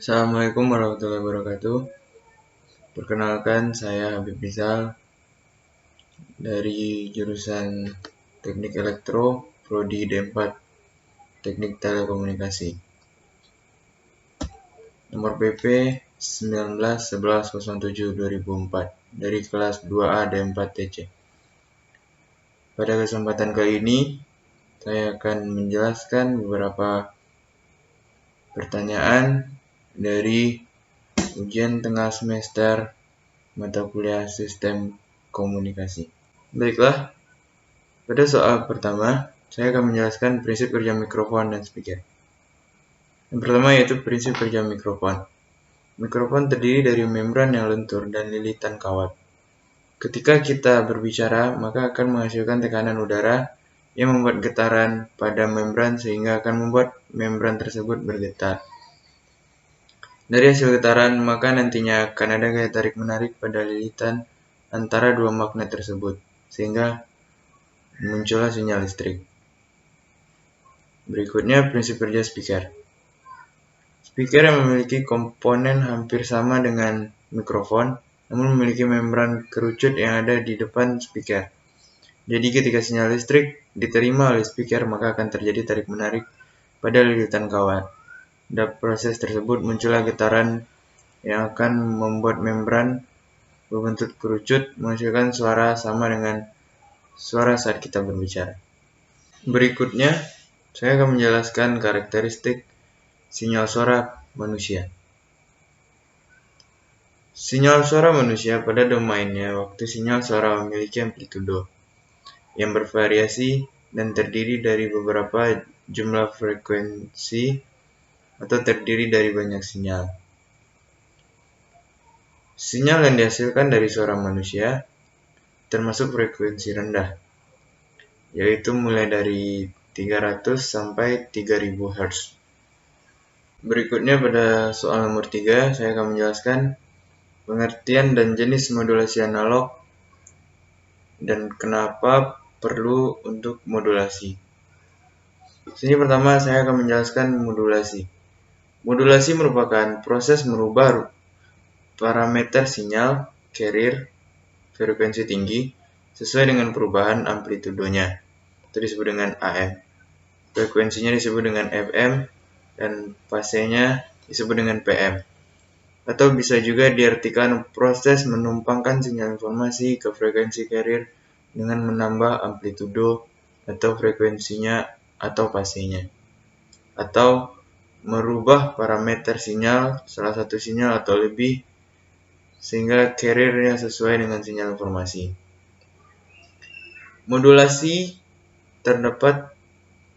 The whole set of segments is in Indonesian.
Assalamualaikum warahmatullahi wabarakatuh. Perkenalkan, saya Habib Rizal dari jurusan Teknik Elektro, Prodi D4, Teknik Telekomunikasi. Nomor PP 191107/2004 dari kelas 2A D4 TC. Pada kesempatan kali ini, saya akan menjelaskan beberapa pertanyaan dari ujian tengah semester mata kuliah Sistem Komunikasi. Baiklah, pada soal pertama, saya akan menjelaskan prinsip kerja mikrofon dan speaker. Yang pertama yaitu prinsip kerja mikrofon. Mikrofon terdiri dari membran yang lentur dan lilitan kawat. Ketika kita berbicara, maka akan menghasilkan tekanan udara yang membuat getaran pada membran sehingga akan membuat membran tersebut bergetar. Dari hasil getaran, maka nantinya akan ada gaya tarik-menarik pada lilitan antara dua magnet tersebut, sehingga muncullah sinyal listrik. Berikutnya prinsip kerja speaker. Speaker yang memiliki komponen hampir sama dengan mikrofon, namun memiliki membran kerucut yang ada di depan speaker. Jadi ketika sinyal listrik diterima oleh speaker, maka akan terjadi tarik-menarik pada lilitan kawat. Dalam proses tersebut muncullah getaran yang akan membuat membran berbentuk kerucut menghasilkan suara sama dengan suara saat kita berbicara. Berikutnya, saya akan menjelaskan karakteristik sinyal suara manusia. Sinyal suara manusia pada domainnya waktu sinyal suara memiliki amplitudo yang bervariasi dan terdiri dari beberapa jumlah frekuensi atau terdiri dari banyak sinyal. Sinyal yang dihasilkan dari suara manusia termasuk frekuensi rendah, yaitu mulai dari 300 sampai 3000 Hz. Berikutnya pada soal nomor 3, saya akan menjelaskan pengertian dan jenis modulasi analog dan kenapa perlu untuk modulasi. Sini pertama saya akan menjelaskan modulasi. Modulasi merupakan proses merubah parameter sinyal carrier frekuensi tinggi sesuai dengan perubahan amplitudonya. Itu disebut dengan AM. Frekuensinya disebut dengan FM dan fasenya disebut dengan PM. Atau bisa juga diartikan proses menumpangkan sinyal informasi ke frekuensi carrier dengan menambah amplitudo atau frekuensinya atau fasenya. Atau merubah parameter sinyal, salah satu sinyal atau lebih, sehingga carrier-nya sesuai dengan sinyal informasi. Modulasi terdapat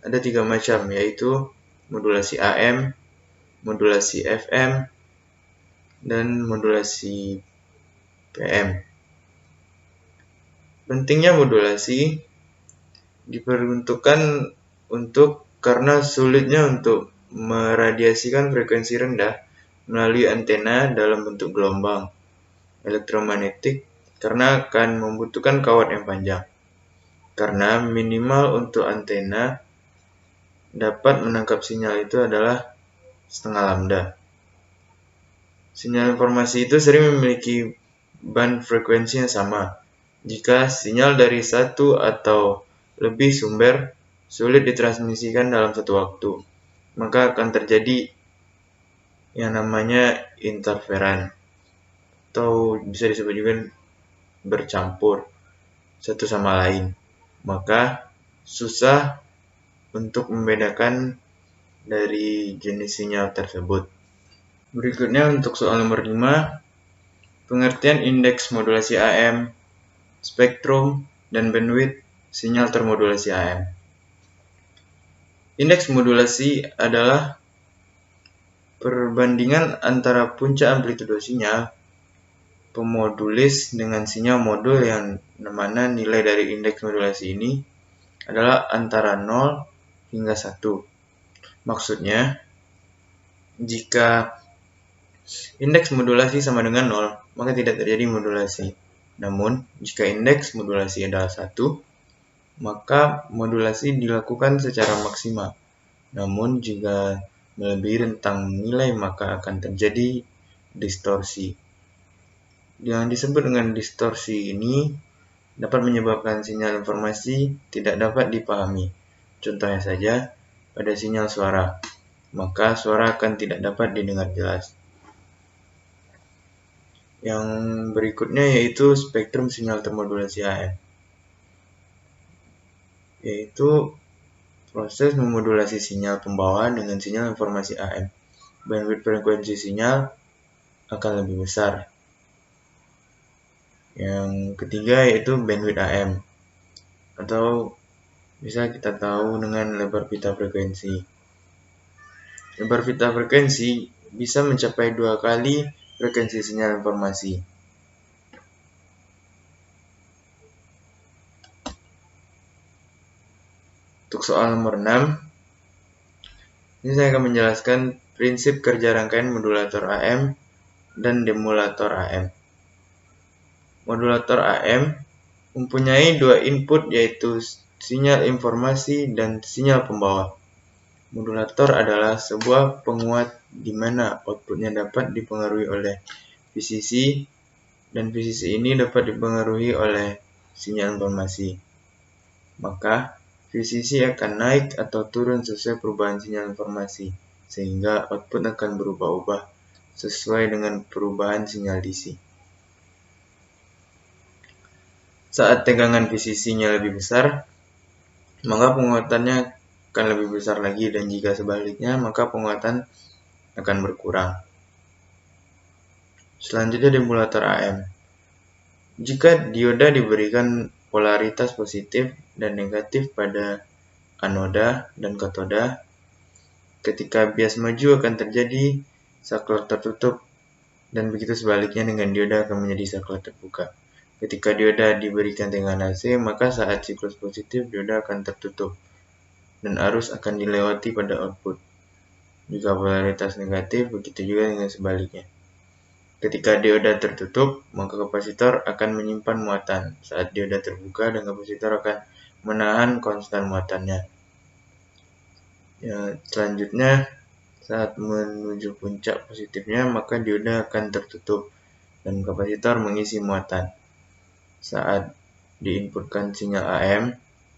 ada 3 macam, yaitu modulasi AM, modulasi FM, dan modulasi PM. Pentingnya modulasi diperuntukkan karena sulitnya untuk meradiasikan frekuensi rendah melalui antena dalam bentuk gelombang elektromagnetik karena akan membutuhkan kawat yang panjang. Karena minimal untuk antena dapat menangkap sinyal itu adalah setengah lambda. Sinyal informasi itu sering memiliki band frekuensi yang sama. Jika sinyal dari satu atau lebih sumber sulit ditransmisikan dalam satu waktu, maka akan terjadi yang namanya interferan, atau bisa disebut juga bercampur satu sama lain. Maka susah untuk membedakan dari jenis sinyal tersebut. Berikutnya untuk soal nomor 5, pengertian indeks modulasi AM, spektrum, dan bandwidth sinyal termodulasi AM. Indeks modulasi adalah perbandingan antara puncak amplitudo sinyal pemodulis dengan sinyal modul yang mana nilai dari indeks modulasi ini adalah antara 0 hingga 1. Maksudnya, jika indeks modulasi sama dengan 0, maka tidak terjadi modulasi. Namun, jika indeks modulasi adalah 1, maka modulasi dilakukan secara maksimal. Namun, jika melebihi rentang nilai, maka akan terjadi distorsi. Yang disebut dengan distorsi ini dapat menyebabkan sinyal informasi tidak dapat dipahami. Contohnya saja, pada sinyal suara, maka suara akan tidak dapat didengar jelas. Yang berikutnya yaitu spektrum sinyal termodulasi AM, yaitu proses memodulasi sinyal pembawa dengan sinyal informasi AM. Bandwidth frekuensi sinyal akan lebih besar. Yang ketiga yaitu bandwidth AM, atau bisa kita tahu dengan lebar pita frekuensi. Lebar pita frekuensi bisa mencapai 2 kali frekuensi sinyal informasi. Untuk soal nomor 6, ini saya akan menjelaskan prinsip kerja rangkaian modulator AM dan demulator AM. Modulator AM mempunyai 2 input, yaitu sinyal informasi dan sinyal pembawa. Modulator adalah sebuah penguat di mana outputnya dapat dipengaruhi oleh VCC, dan VCC ini dapat dipengaruhi oleh sinyal informasi. Maka VCC akan naik atau turun sesuai perubahan sinyal informasi, sehingga output akan berubah-ubah sesuai dengan perubahan sinyal DC. Saat tegangan VCC-nya lebih besar, maka penguatannya akan lebih besar lagi, dan jika sebaliknya, maka penguatan akan berkurang. Selanjutnya demulator AM. Jika dioda diberikan polaritas positif dan negatif pada anoda dan katoda, ketika bias maju akan terjadi saklar tertutup, dan begitu sebaliknya dengan dioda akan menjadi saklar terbuka. Ketika dioda diberikan tegangan AC, maka saat siklus positif dioda akan tertutup dan arus akan dilewati pada output. Jika polaritas negatif, begitu juga dengan sebaliknya. Ketika dioda tertutup, maka kapasitor akan menyimpan muatan. Saat dioda terbuka, dan kapasitor akan menahan konstan muatannya. Selanjutnya, saat menuju puncak positifnya, maka dioda akan tertutup dan kapasitor mengisi muatan. Saat diinputkan sinyal AM,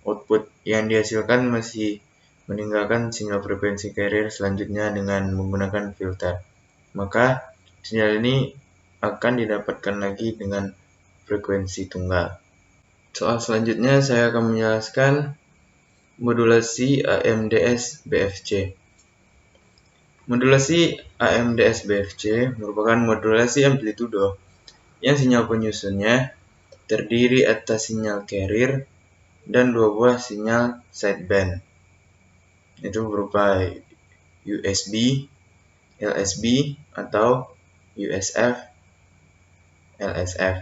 output yang dihasilkan masih meninggalkan sinyal frekuensi carrier selanjutnya dengan menggunakan filter. Maka sinyal ini akan didapatkan lagi dengan frekuensi tunggal. Soal selanjutnya saya akan menjelaskan modulasi AMDS BFC. Modulasi AMDS BFC merupakan modulasi amplitudo yang sinyal penyusunnya terdiri atas sinyal carrier dan 2 buah sinyal sideband. Itu berupa USB, LSB, atau USF, LSF.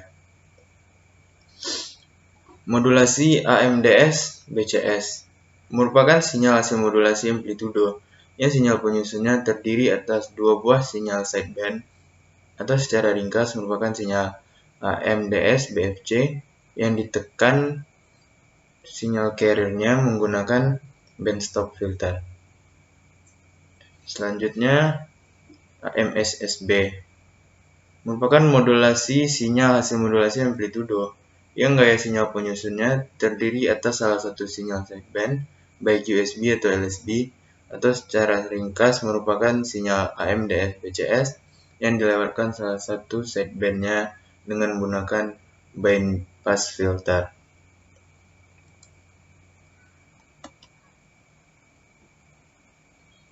Modulasi AMDS BCS merupakan sinyal hasil modulasi amplitudo yang sinyal penyusunnya terdiri atas 2 buah sinyal sideband, atau secara ringkas merupakan sinyal AMDS BFC yang ditekan sinyal carrier-nya menggunakan band stop filter. Selanjutnya AMSSB merupakan modulasi sinyal hasil modulasi amplitudo yang gaya sinyal penyusunnya terdiri atas salah satu sinyal sideband, baik USB atau LSB, atau secara ringkas merupakan sinyal AMDS BCS yang dilewatkan salah satu sideband-nya dengan menggunakan band pass filter.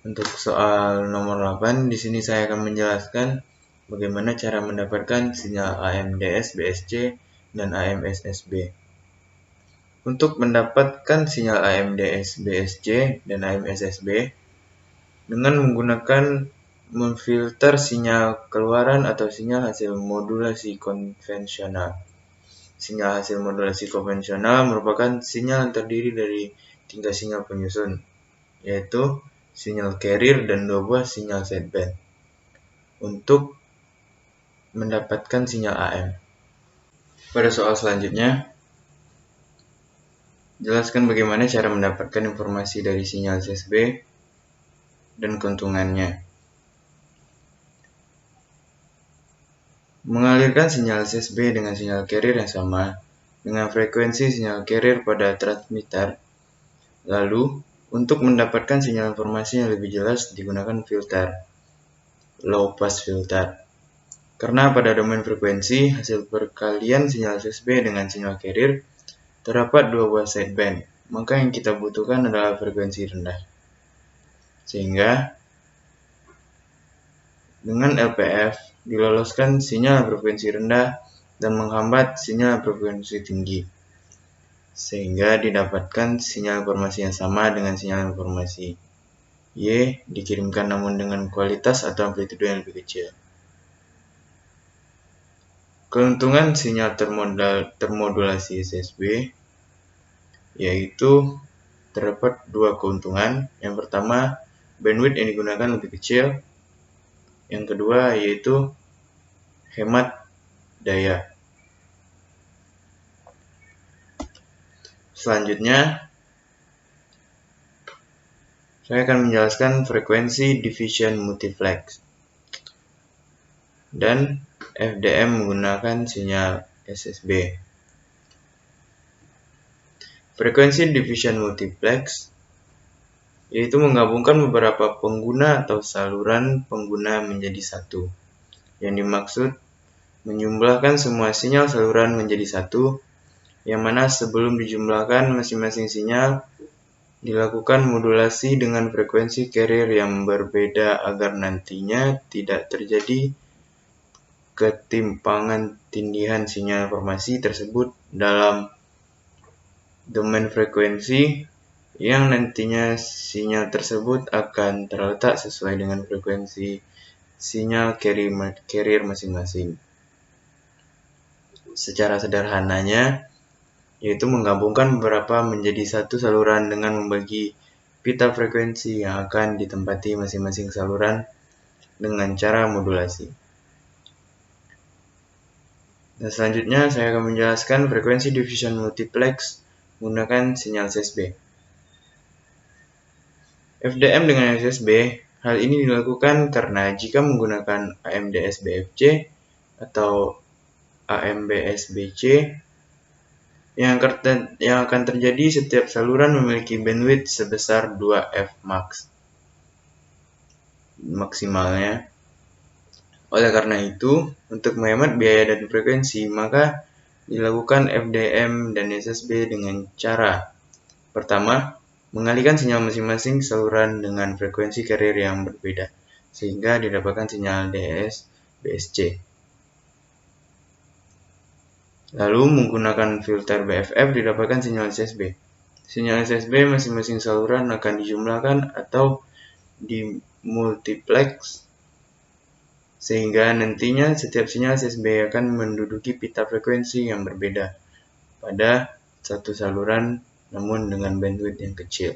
Untuk soal nomor 8, di sini saya akan menjelaskan bagaimana cara mendapatkan sinyal AMDS BSC dan AMSSB. Untuk mendapatkan sinyal AMDS BSC dan AMSSB dengan menggunakan memfilter sinyal keluaran atau sinyal hasil modulasi konvensional. Sinyal hasil modulasi konvensional merupakan sinyal yang terdiri dari 3 sinyal penyusun, yaitu sinyal carrier dan 2 buah sinyal sideband. Untuk mendapatkan sinyal AM. Pada soal selanjutnya, jelaskan bagaimana cara mendapatkan informasi dari sinyal CSB dan keuntungannya. Mengalirkan sinyal SSB dengan sinyal carrier yang sama dengan frekuensi sinyal carrier pada transmitter. Lalu, untuk mendapatkan sinyal informasi yang lebih jelas digunakan filter, low pass filter. Karena pada domain frekuensi, hasil perkalian sinyal SSB dengan sinyal carrier terdapat dua buah sideband, maka yang kita butuhkan adalah frekuensi rendah. Sehingga dengan LPF diloloskan sinyal frekuensi rendah dan menghambat sinyal frekuensi tinggi, sehingga didapatkan sinyal informasi yang sama dengan sinyal informasi Y dikirimkan namun dengan kualitas atau amplitude yang lebih kecil. Keuntungan sinyal termodulasi SSB yaitu terdapat dua keuntungan. Yang pertama, bandwidth yang digunakan lebih kecil. Yang kedua yaitu hemat daya. Selanjutnya, saya akan menjelaskan frekuensi division multiplex dan FDM menggunakan sinyal SSB. Frekuensi division multiplex yaitu menggabungkan beberapa pengguna atau saluran pengguna menjadi satu. Yang dimaksud menjumlahkan semua sinyal saluran menjadi satu, yang mana sebelum dijumlahkan masing-masing sinyal dilakukan modulasi dengan frekuensi carrier yang berbeda agar nantinya tidak terjadi ketimpangan tindihan sinyal informasi tersebut dalam domain frekuensi yang nantinya sinyal tersebut akan terletak sesuai dengan frekuensi sinyal carrier masing-masing. Secara sederhananya, yaitu menggabungkan beberapa menjadi satu saluran dengan membagi pita frekuensi yang akan ditempati masing-masing saluran dengan cara modulasi. Dan selanjutnya saya akan menjelaskan frekuensi division multiplex menggunakan sinyal SSB. FDM dengan SSB, hal ini dilakukan karena jika menggunakan AMDS-BFC atau AMBS-BC, yang akan terjadi setiap saluran memiliki bandwidth sebesar 2F maksimalnya. Oleh karena itu, untuk menghemat biaya dan frekuensi, maka dilakukan FDM dan SSB dengan cara pertama, mengalihkan sinyal masing-masing saluran dengan frekuensi carrier yang berbeda, sehingga didapatkan sinyal DS-BSC. Lalu menggunakan filter BFF didapatkan sinyal SSB. Sinyal SSB masing-masing saluran akan dijumlahkan atau dimultiplex, sehingga nantinya setiap sinyal SSB akan menduduki pita frekuensi yang berbeda pada satu saluran namun dengan bandwidth yang kecil.